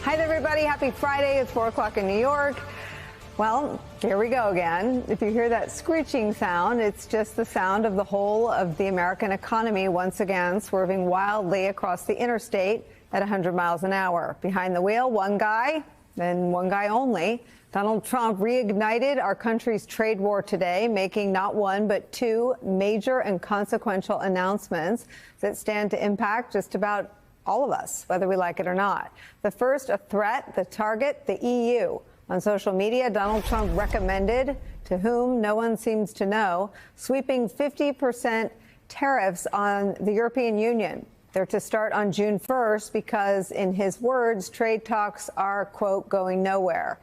Hi there, everybody. Happy Friday. It's 4 o'clock in New York. Well, here we go again. If you hear that screeching sound, it's just the sound of the whole of the American economy once again swerving wildly across the interstate at 100 miles an hour. Behind the wheel, one guy, and one guy only. Donald Trump reignited our country's trade war today, making not one but two major and consequential announcements that stand to impact just about all of us, whether we like it or not. The first, a threat, the target, the EU. On social media, Donald Trump recommended, to whom no one seems to know, sweeping 50% tariffs on the European Union. They're to start on June 1st because, in his words, trade talks are, quote, going nowhere.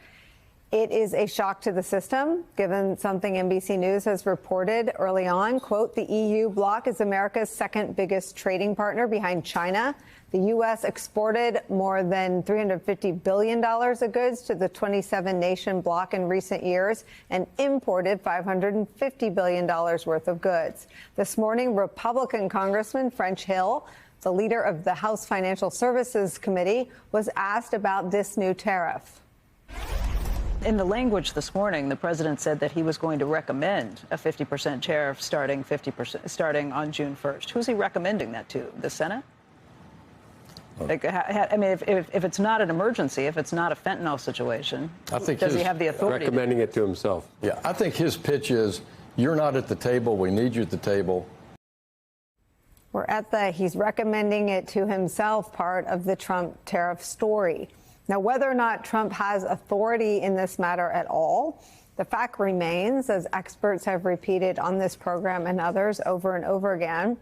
It is a shock to the system, given something NBC News has reported early on. Quote, the EU bloc is America's second biggest trading partner behind China. The U.S. exported more than $350 billion of goods to the 27-nation bloc in recent years and imported $550 billion worth of goods. This morning, Republican Congressman French Hill, the leader of the House Financial Services Committee, was asked about this new tariff. In the language this morning, the president said that he was going to recommend a 50% tariff starting on June 1st. Who's he recommending that to? The Senate? Like, I mean, if it's not an emergency, if it's not a fentanyl situation, does he have the authority? Recommending it to himself. Yeah, I think his pitch is, you're not at the table, we need you at the table. We're at the he's recommending it to himself part of the Trump tariff story. Now, whether or not Trump has authority in this matter at all, the fact remains, as experts have repeated on this program and others over and over again,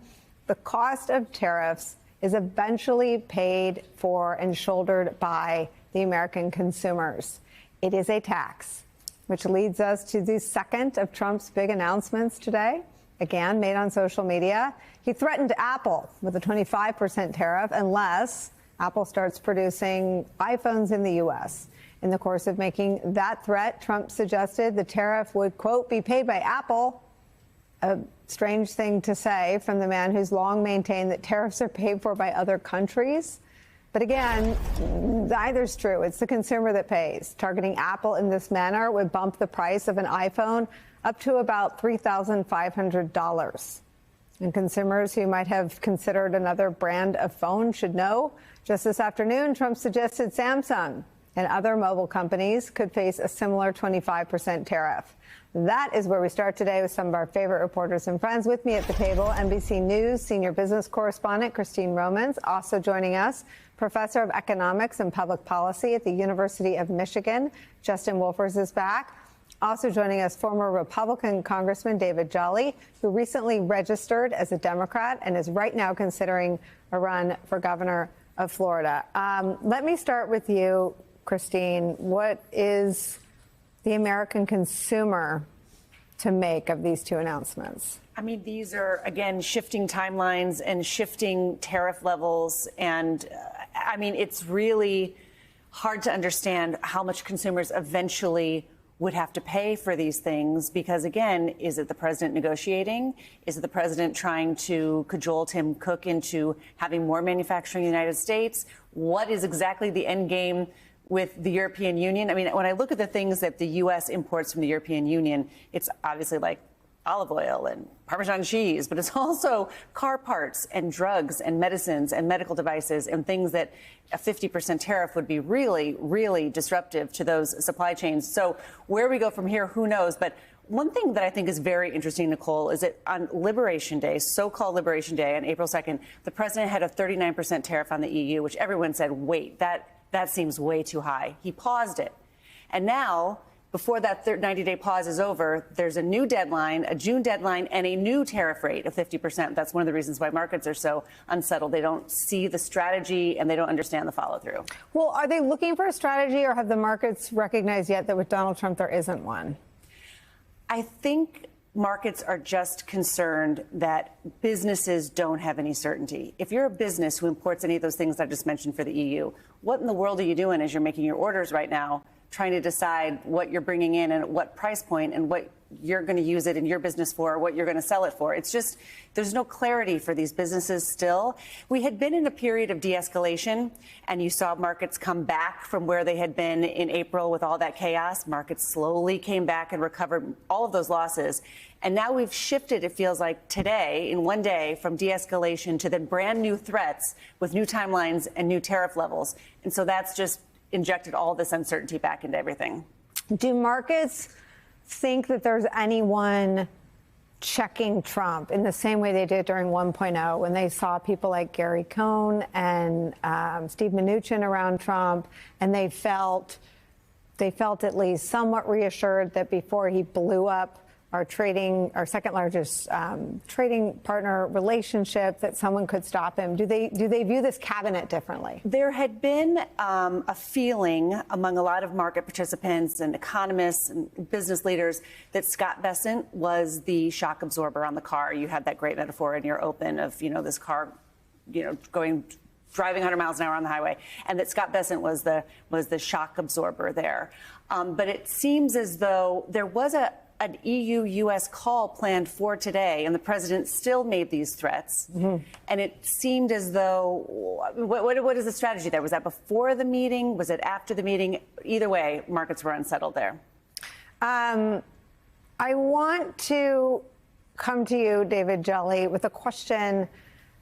the cost of tariffs is eventually paid for and shouldered by the American consumers. It is a tax, which leads us to the second of Trump's big announcements today, again made on social media. He threatened Apple with a 25% tariff unless Apple starts producing iPhones in the U.S. In the course of making that threat, Trump suggested the tariff would, quote, be paid by Apple. A strange thing to say from the man who's long maintained that tariffs are paid for by other countries. But again, neither's true. It's the consumer that pays. Targeting Apple in this manner would bump the price of an iPhone up to about $3,500. And consumers who might have considered another brand of phone should know. Just this afternoon, Trump suggested Samsung and other mobile companies could face a similar 25% tariff. That is where we start today with some of our favorite reporters and friends. With me at the table, NBC News senior business correspondent Christine Romans. Also joining us, professor of economics and public policy at the University of Michigan, Justin Wolfers is back. Also joining us, former Republican Congressman David Jolly, who recently registered as a Democrat and is right now considering a run for governor of Florida. Let me start with you, Christine. What is the American consumer to make of these two announcements? I mean, these are, again, shifting timelines and shifting tariff levels. And I mean, it's really hard to understand how much consumers eventually would have to pay for these things, because, again, is it the president negotiating? Is it the president trying to cajole Tim Cook into having more manufacturing in the United States? What is exactly the end game with the European Union? I mean, when I look at the things that the U.S. imports from the European Union, it's obviously like olive oil and Parmesan cheese, but it's also car parts and drugs and medicines and medical devices and things that a 50% tariff would be really, really disruptive to those supply chains. So where we go from here, who knows? But one thing that I think is very interesting, Nicolle, is that on Liberation Day, so-called Liberation Day on April 2nd, the president had a 39% tariff on the EU, which everyone said, wait, that seems way too high. He paused it. And now, before that 90-day pause is over, there's a new deadline, a June deadline, and a new tariff rate of 50%. That's one of the reasons why markets are so unsettled. They don't see the strategy and they don't understand the follow-through. Well, are they looking for a strategy, or have the markets recognized yet that with Donald Trump there isn't one? I think markets are just concerned that businesses don't have any certainty. If you're a business who imports any of those things I just mentioned for the EU, what in the world are you doing as you're making your orders right now trying to decide what you're bringing in and at what price point and what you're going to use it in your business for, what you're going to sell it for. It's just, there's no clarity for these businesses still. We had been in a period of de-escalation, and you saw markets come back from where they had been in April with all that chaos. Markets slowly came back and recovered all of those losses. And now we've shifted, it feels like today, in one day, from de-escalation to then brand new threats with new timelines and new tariff levels. And so that's just injected all this uncertainty back into everything. Do markets think that there's anyone checking Trump in the same way they did during 1.0 when they saw people like Gary Cohn and Steve Mnuchin around Trump, and they felt at least somewhat reassured that before he blew up our second largest trading partner relationship, that someone could stop him? Do they view this cabinet differently? There had been a feeling among a lot of market participants and economists and business leaders that Scott Bessent was the shock absorber on the car. You had that great metaphor in your open of, this car, driving 100 miles an hour on the highway, and that Scott Bessent was the shock absorber there. But it seems as though there was an EU-U.S. call planned for today, and the president still made these threats. Mm-hmm. And it seemed as though, what is the strategy there? Was that before the meeting? Was it after the meeting? Either way, markets were unsettled there. I want to come to you, David Jelly, with a question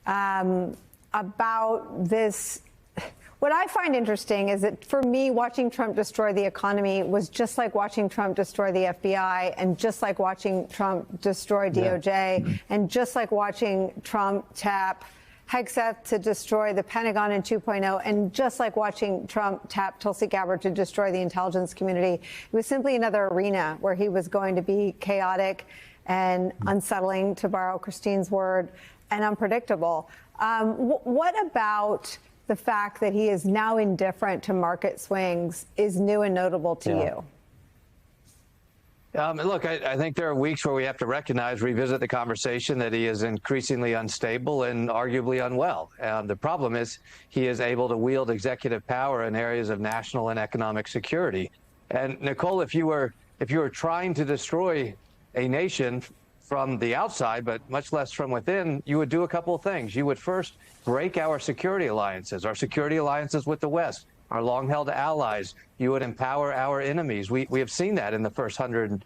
about this. What I find interesting is that, for me, watching Trump destroy the economy was just like watching Trump destroy the FBI, and just like watching Trump destroy DOJ, and just like watching Trump tap Hegseth to destroy the Pentagon in 2.0, and just like watching Trump tap Tulsi Gabbard to destroy the intelligence community. It was simply another arena where he was going to be chaotic and unsettling, to borrow Christine's word, and unpredictable. What about the fact that he is now indifferent to market swings is new and notable to you? Look, I think there are weeks where we have to revisit the conversation that he is increasingly unstable and arguably unwell. The problem is he is able to wield executive power in areas of national and economic security. And Nicolle, if you were trying to destroy a nation from the outside, but much less from within, you would do a couple of things. You would first break our security alliances with the West, our long-held allies. You would empower our enemies. We have seen that in the first 100+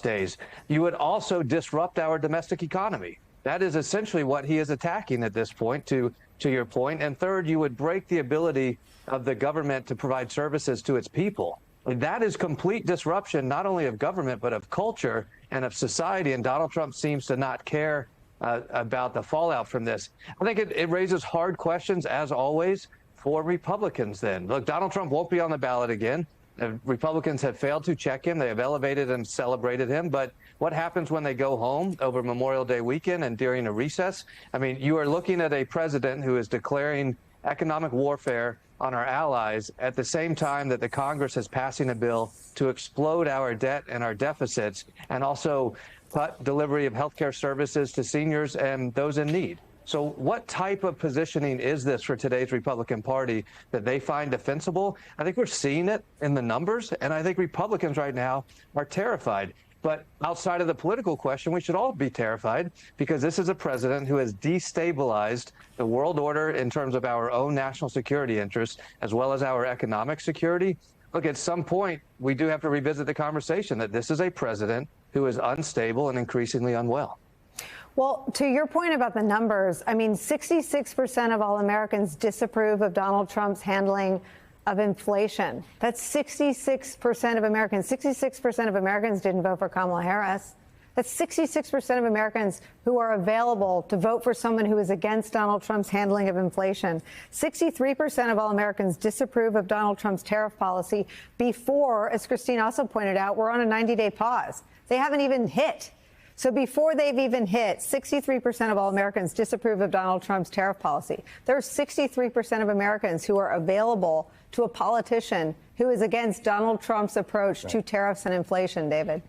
days. You would also disrupt our domestic economy. That is essentially what he is attacking at this point, to your point. And third, you would break the ability of the government to provide services to its people. That is complete disruption, not only of government, but of culture and of society. And Donald Trump seems to not care about the fallout from this. I think it raises hard questions, as always, for Republicans then. Look, Donald Trump won't be on the ballot again. Republicans have failed to check him. They have elevated and celebrated him. But what happens when they go home over Memorial Day weekend and during a recess? I mean, you are looking at a president who is declaring economic warfare on our allies at the same time that the Congress is passing a bill to explode our debt and our deficits, and also cut delivery of health care services to seniors and those in need. So what type of positioning is this for today's Republican Party that they find defensible? I think we're seeing it in the numbers, and I think Republicans right now are terrified. But outside of the political question, we should all be terrified, because this is a president who has destabilized the world order in terms of our own national security interests, as well as our economic security. Look, at some point, we do have to revisit the conversation that this is a president who is unstable and increasingly unwell. Well, to your point about the numbers, I mean, 66% of all Americans disapprove of Donald Trump's handling of inflation. That's 66% of Americans. 66% of Americans didn't vote for Kamala Harris. That's 66% of Americans who are available to vote for someone who is against Donald Trump's handling of inflation. 63% of all Americans disapprove of Donald Trump's tariff policy before, as Christine also pointed out, we're on a 90-day pause. They haven't even hit. So before they've even hit, 63% of all Americans disapprove of Donald Trump's tariff policy. There are 63% of Americans who are available to a politician who is against Donald Trump's approach to tariffs and inflation, David.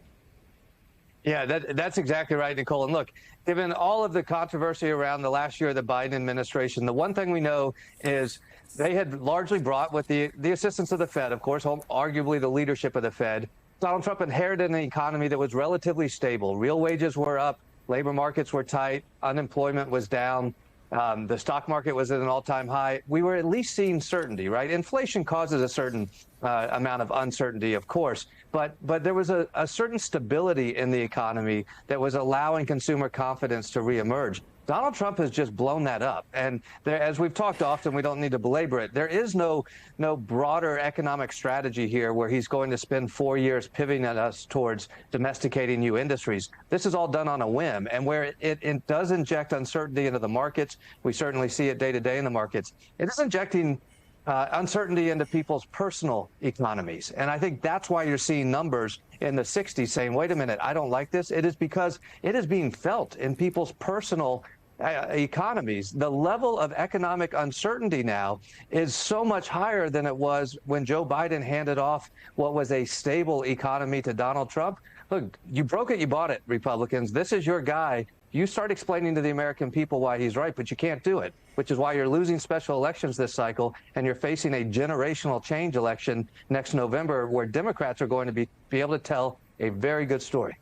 Yeah, that's exactly right, Nicolle. And look, given all of the controversy around the last year of the Biden administration, the one thing we know is they had largely brought, with the assistance of the Fed, of course, arguably the leadership of the Fed, Donald Trump inherited an economy that was relatively stable. Real wages were up, labor markets were tight, unemployment was down, the stock market was at an all-time high. We were at least seeing certainty, right? Inflation causes a certain amount of uncertainty, of course, but there was a certain stability in the economy that was allowing consumer confidence to reemerge. Donald Trump has just blown that up. And there, as we've talked often, we don't need to belabor it. There is no broader economic strategy here where he's going to spend 4 years pivoting us towards domesticating new industries. This is all done on a whim. And where it does inject uncertainty into the markets, we certainly see it day to day in the markets. It is injecting uncertainty into people's personal economies. And I think that's why you're seeing numbers in the 60s saying, wait a minute, I don't like this. It is because it is being felt in people's personal economies. The level of economic uncertainty now is so much higher than it was when Joe Biden handed off what was a stable economy to Donald Trump. Look, you broke it, you bought it, Republicans. This is your guy. You start explaining to the American people why he's right, but you can't do it, which is why you're losing special elections this cycle, and you're facing a generational change election next November where Democrats are going to be able to tell a very good story.